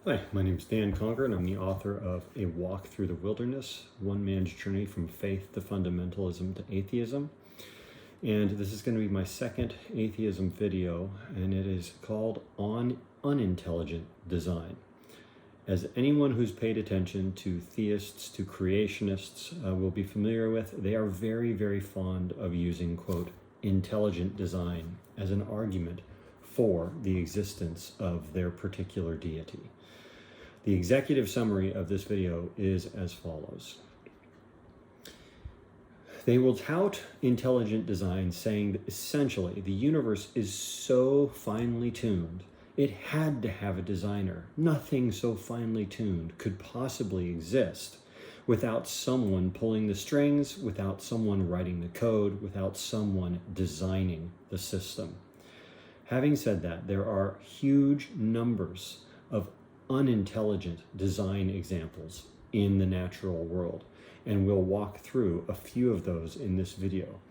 Hi, my name is Dan Conger, and I'm the author of A Walk Through the Wilderness, One Man's Journey from Faith to Fundamentalism to Atheism. And this is going to be my second atheism video, and it is called On Unintelligent Design. As anyone who's paid attention to theists, to creationists, will be familiar with, they are very, very fond of using, quote, intelligent design as an argument for the existence of their particular deity. The executive summary of this video is as follows. They will tout intelligent design, saying that essentially the universe is so finely tuned, it had to have a designer. Nothing so finely tuned could possibly exist without someone pulling the strings, without someone writing the code, without someone designing the system. Having said that, there are huge numbers of unintelligent design examples in the natural world, and we'll walk through a few of those in this video.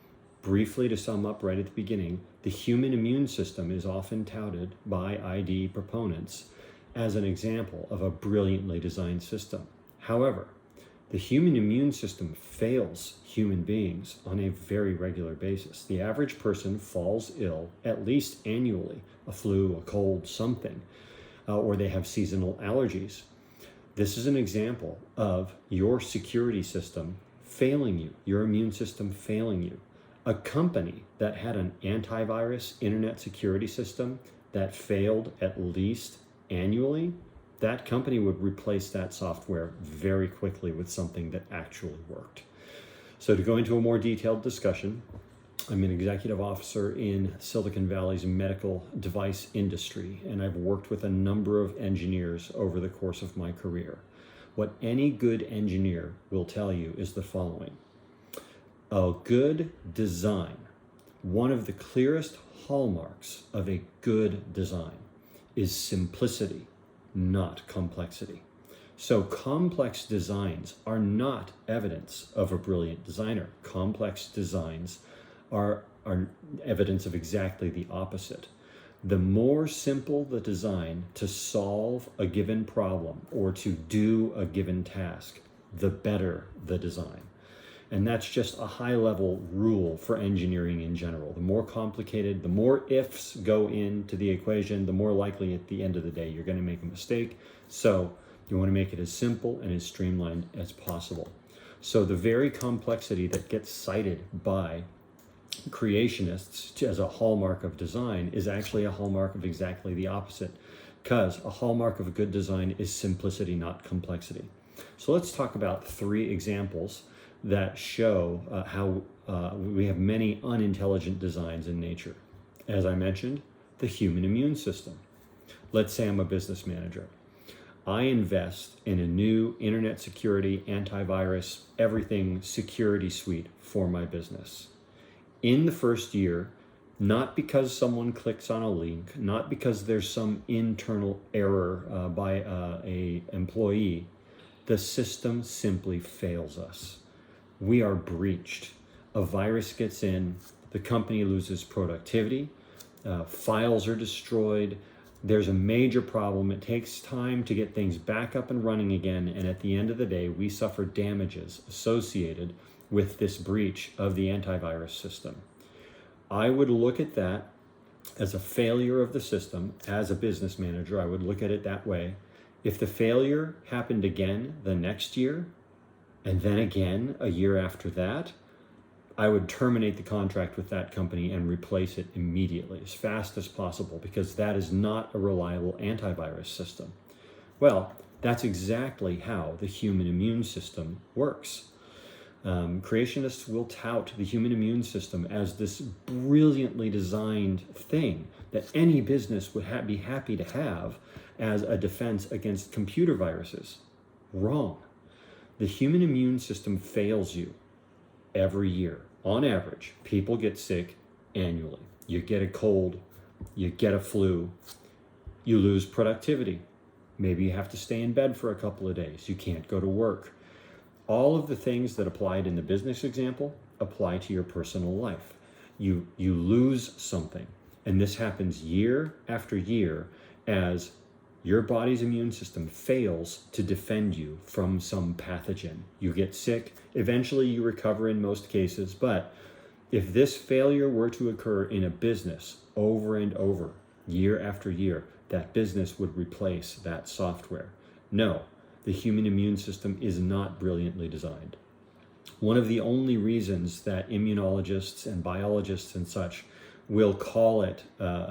Briefly, to sum up right at the beginning, the human immune system is often touted by ID proponents as an example of a brilliantly designed system. However, the human immune system fails human beings on a very regular basis. The average person falls ill at least annually, a flu, a cold, something, or they have seasonal allergies. This is an example of your security system failing you, your immune system failing you. A company that had an antivirus internet security system that failed at least annually, that company would replace that software very quickly with something that actually worked. So to go into a more detailed discussion, I'm an executive officer in Silicon Valley's medical device industry, and I've worked with a number of engineers over the course of my career. What any good engineer will tell you is the following. A good design, one of the clearest hallmarks of a good design is simplicity, not complexity. So complex designs are not evidence of a brilliant designer. Complex designs are evidence of exactly the opposite. The more simple the design to solve a given problem or to do a given task, the better the design. And that's just a high-level rule for engineering in general. The more complicated, the more ifs go into the equation, the more likely at the end of the day you're going to make a mistake. So you want to make it as simple and as streamlined as possible. So the very complexity that gets cited by creationists as a hallmark of design is actually a hallmark of exactly the opposite, because a hallmark of a good design is simplicity, not complexity. So let's talk about three examples that show how we have many unintelligent designs in nature. As I mentioned, the human immune system. Let's say I'm a business manager. I invest in a new internet security, antivirus, everything security suite for my business. In the first year, not because someone clicks on a link, not because there's some internal error by an employee, the system simply fails us. We are breached. A virus gets in, the company loses productivity, files are destroyed, there's a major problem. It takes time to get things back up and running again, and at the end of the day, we suffer damages associated with this breach of the antivirus system. I would look at that as a failure of the system. As a business manager, I would look at it that way. If the failure happened again the next year, and then again a year after that, I would terminate the contract with that company and replace it immediately, as fast as possible, because that is not a reliable antivirus system. Well, that's exactly how the human immune system works. Creationists will tout the human immune system as this brilliantly designed thing that any business would be happy to have as a defense against computer viruses. Wrong. The human immune system fails you every year. On average, people get sick annually. You get a cold, you get a flu, you lose productivity. Maybe you have to stay in bed for a couple of days. You can't go to work. All of the things that applied in the business example apply to your personal life. You lose something, and this happens year after year as your body's immune system fails to defend you from some pathogen. You get sick, eventually you recover in most cases, but if this failure were to occur in a business over and over, year after year, that business would replace that software. No, the human immune system is not brilliantly designed. One of the only reasons that immunologists and biologists and such will call it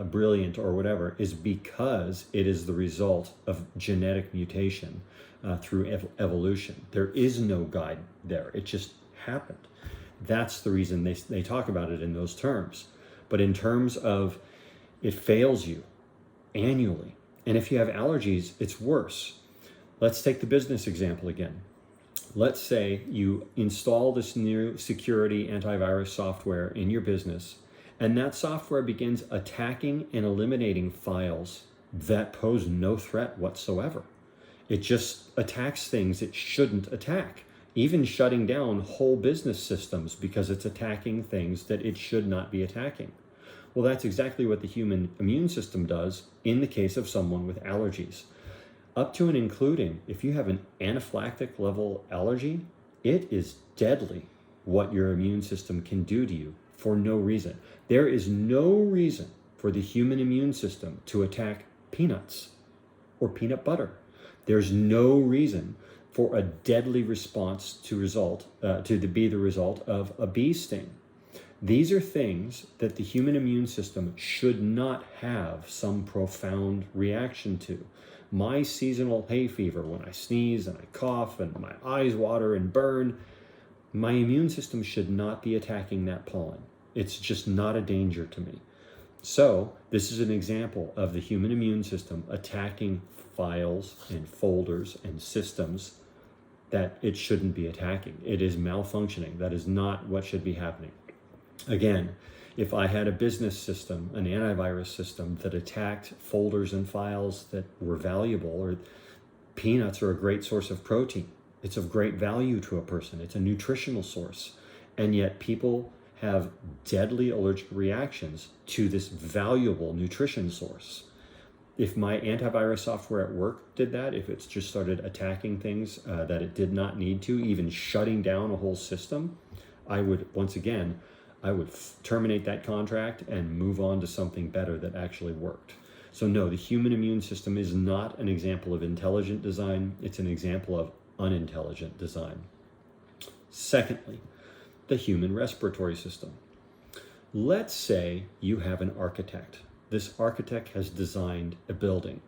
brilliant or whatever is because it is the result of genetic mutation through evolution. There is no guide there. It just happened. That's the reason they talk about it in those terms. But in terms of it fails you annually. And if you have allergies, it's worse. Let's take the business example again. Let's say you install this new security antivirus software in your business, and that software begins attacking and eliminating files that pose no threat whatsoever. It just attacks things it shouldn't attack, even shutting down whole business systems because it's attacking things that it should not be attacking. Well, that's exactly what the human immune system does in the case of someone with allergies. Up to and including, if you have an anaphylactic level allergy, it is deadly what your immune system can do to you for no reason. There is no reason for the human immune system to attack peanuts or peanut butter. There's no reason for a deadly response to be the result of a bee sting. These are things that the human immune system should not have some profound reaction to. My seasonal hay fever, when I sneeze and I cough and my eyes water and burn, my immune system should not be attacking that pollen. It's just not a danger to me. So this is an example of the human immune system attacking files and folders and systems that it shouldn't be attacking. It is malfunctioning. That is not what should be happening. Again, if I had a business system, an antivirus system that attacked folders and files that were valuable, or peanuts are a great source of protein. It's of great value to a person. It's a nutritional source. And yet people have deadly allergic reactions to this valuable nutrition source. If my antivirus software at work did that, if it's just started attacking things that it did not need to, even shutting down a whole system, I would terminate that contract and move on to something better that actually worked. So no, the human immune system is not an example of intelligent design. It's an example of unintelligent design. Secondly, the human respiratory system. Let's say you have an architect. This architect has designed a building,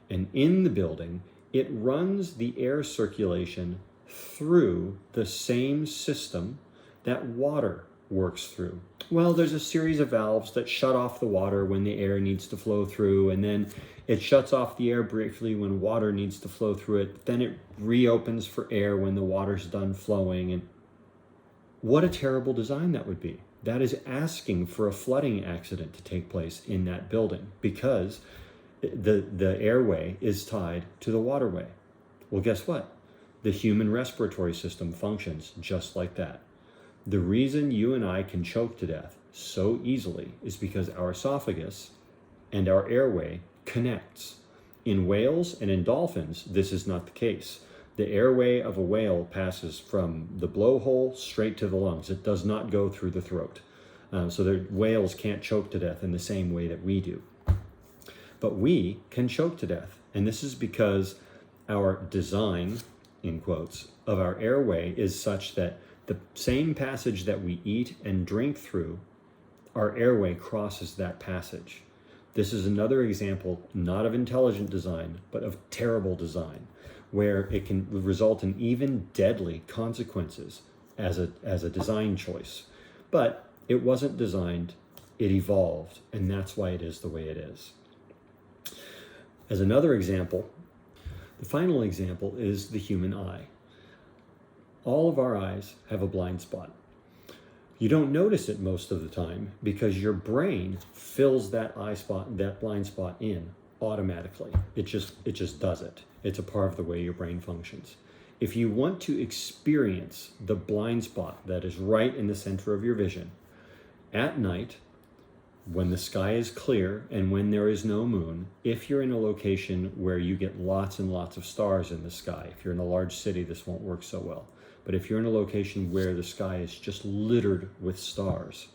and in the building, it runs the air circulation through the same system that water works through. Well, there's a series of valves that shut off the water when the air needs to flow through, and then it shuts off the air briefly when water needs to flow through it. Then it reopens for air when the water's done flowing. And what a terrible design that would be. That is asking for a flooding accident to take place in that building because the airway is tied to the waterway. Well, guess what? The human respiratory system functions just like that. The reason you and I can choke to death so easily is because our esophagus and our airway connects. In whales and in dolphins, this is not the case. The airway of a whale passes from the blowhole straight to the lungs. It does not go through the throat. So the whales can't choke to death in the same way that we do. But we can choke to death. And this is because our design, in quotes, of our airway is such that the same passage that we eat and drink through, our airway crosses that passage. This is another example, not of intelligent design, but of terrible design, where it can result in even deadly consequences as a design choice. But it wasn't designed, it evolved, and that's why it is the way it is. As another example, the final example is the human eye. All of our eyes have a blind spot. You don't notice it most of the time because your brain fills that blind spot in automatically. It just does it. It's a part of the way your brain functions. If you want to experience the blind spot that is right in the center of your vision, at night, when the sky is clear and when there is no moon, if you're in a location where you get lots and lots of stars in the sky, if you're in a large city, this won't work so well. But if you're in a location where the sky is just littered with stars,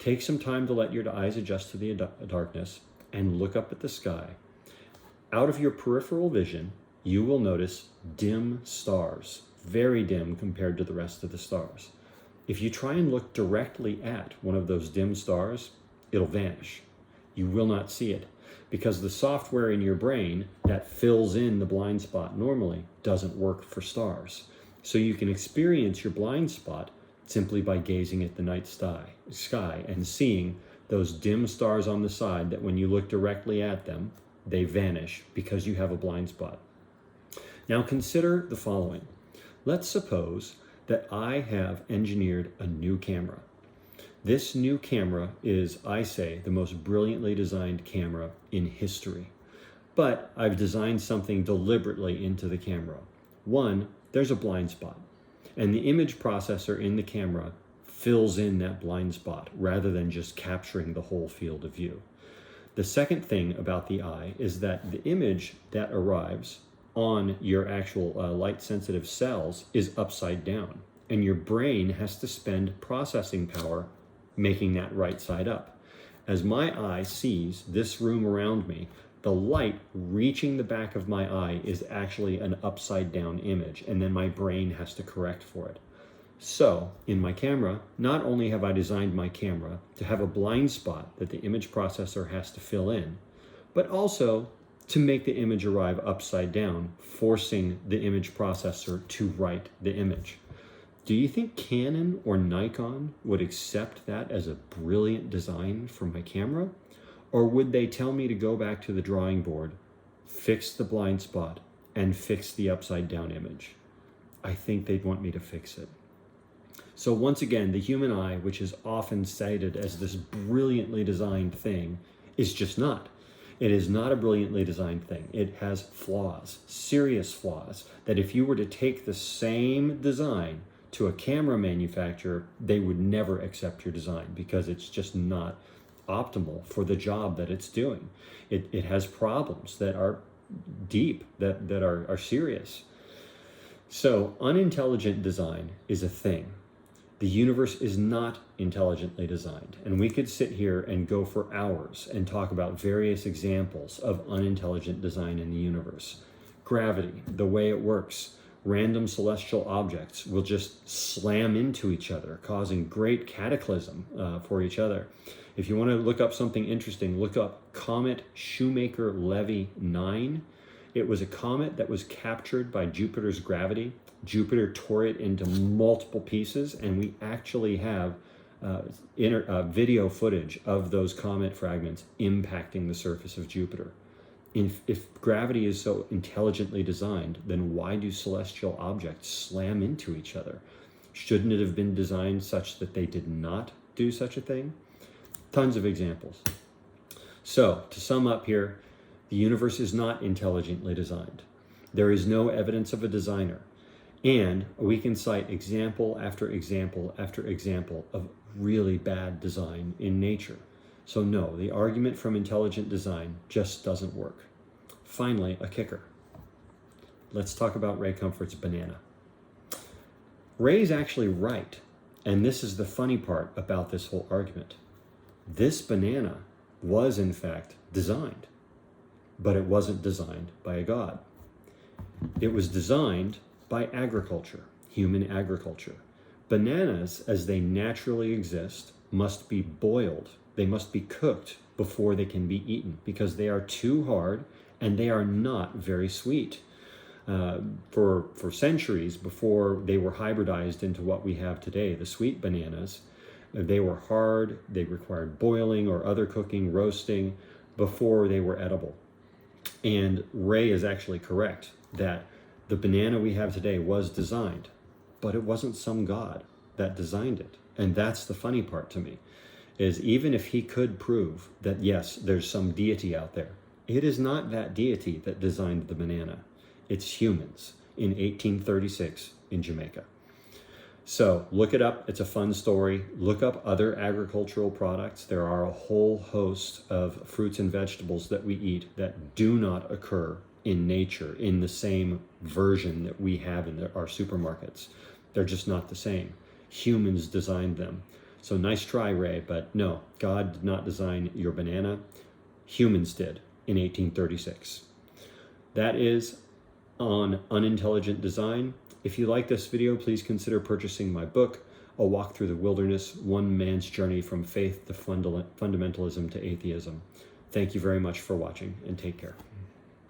take some time to let your eyes adjust to the darkness and look up at the sky. Out of your peripheral vision, you will notice dim stars, very dim compared to the rest of the stars. If you try and look directly at one of those dim stars, it'll vanish. You will not see it because the software in your brain that fills in the blind spot normally doesn't work for stars. So you can experience your blind spot simply by gazing at the night sky and seeing those dim stars on the side that when you look directly at them, they vanish because you have a blind spot. Now consider the following. Let's suppose that I have engineered a new camera. This new camera is, I say, the most brilliantly designed camera in history. But I've designed something deliberately into the camera. One, there's a blind spot, and the image processor in the camera fills in that blind spot rather than just capturing the whole field of view. The second thing about the eye is that the image that arrives on your actual light-sensitive cells is upside down, and your brain has to spend processing power making that right side up. As my eye sees this room around me, the light reaching the back of my eye is actually an upside down image, and then my brain has to correct for it. So, in my camera, not only have I designed my camera to have a blind spot that the image processor has to fill in, but also to make the image arrive upside down, forcing the image processor to write the image. Do you think Canon or Nikon would accept that as a brilliant design for my camera? Or would they tell me to go back to the drawing board, fix the blind spot, and fix the upside down image? I think they'd want me to fix it. So once again, the human eye, which is often cited as this brilliantly designed thing, is just not. It is not a brilliantly designed thing. It has flaws, serious flaws, that if you were to take the same design to a camera manufacturer, they would never accept your design because it's just not optimal for the job that it's doing. It has problems that are deep, that are serious. So unintelligent design is a thing. The universe is not intelligently designed. And we could sit here and go for hours and talk about various examples of unintelligent design in the universe. Gravity, the way it works, random celestial objects will just slam into each other, causing great cataclysm for each other. If you want to look up something interesting, look up Comet Shoemaker-Levy 9. It was a comet that was captured by Jupiter's gravity. Jupiter tore it into multiple pieces, and we actually have video footage of those comet fragments impacting the surface of Jupiter. If gravity is so intelligently designed, then why do celestial objects slam into each other? Shouldn't it have been designed such that they did not do such a thing? Tons of examples. So, to sum up here, the universe is not intelligently designed. There is no evidence of a designer. And we can cite example after example after example of really bad design in nature. So no, the argument from intelligent design just doesn't work. Finally, a kicker. Let's talk about Ray Comfort's banana. Ray's actually right, and this is the funny part about this whole argument. This banana was in fact designed, but it wasn't designed by a god. It was designed by agriculture, human agriculture. Bananas, as they naturally exist, must be boiled. They must be cooked before they can be eaten because they are too hard and they are not very sweet. For centuries before they were hybridized into what we have today, the sweet bananas, they were hard, they required boiling or other cooking, roasting, before they were edible. And Ray is actually correct that the banana we have today was designed, but it wasn't some god that designed it. And that's the funny part to me, is even if he could prove that, yes, there's some deity out there, it is not that deity that designed the banana. It's humans in 1836 in Jamaica. So look it up. It's a fun story. Look up other agricultural products. There are a whole host of fruits and vegetables that we eat that do not occur in nature in the same version that we have in our supermarkets. They're just not the same. Humans designed them. So nice try, Ray, but no, God did not design your banana. Humans did in 1836. That is on Unintelligent Design. If you like this video, please consider purchasing my book, A Walk Through the Wilderness, One Man's Journey from Faith to Fundamentalism to Atheism. Thank you very much for watching, and take care.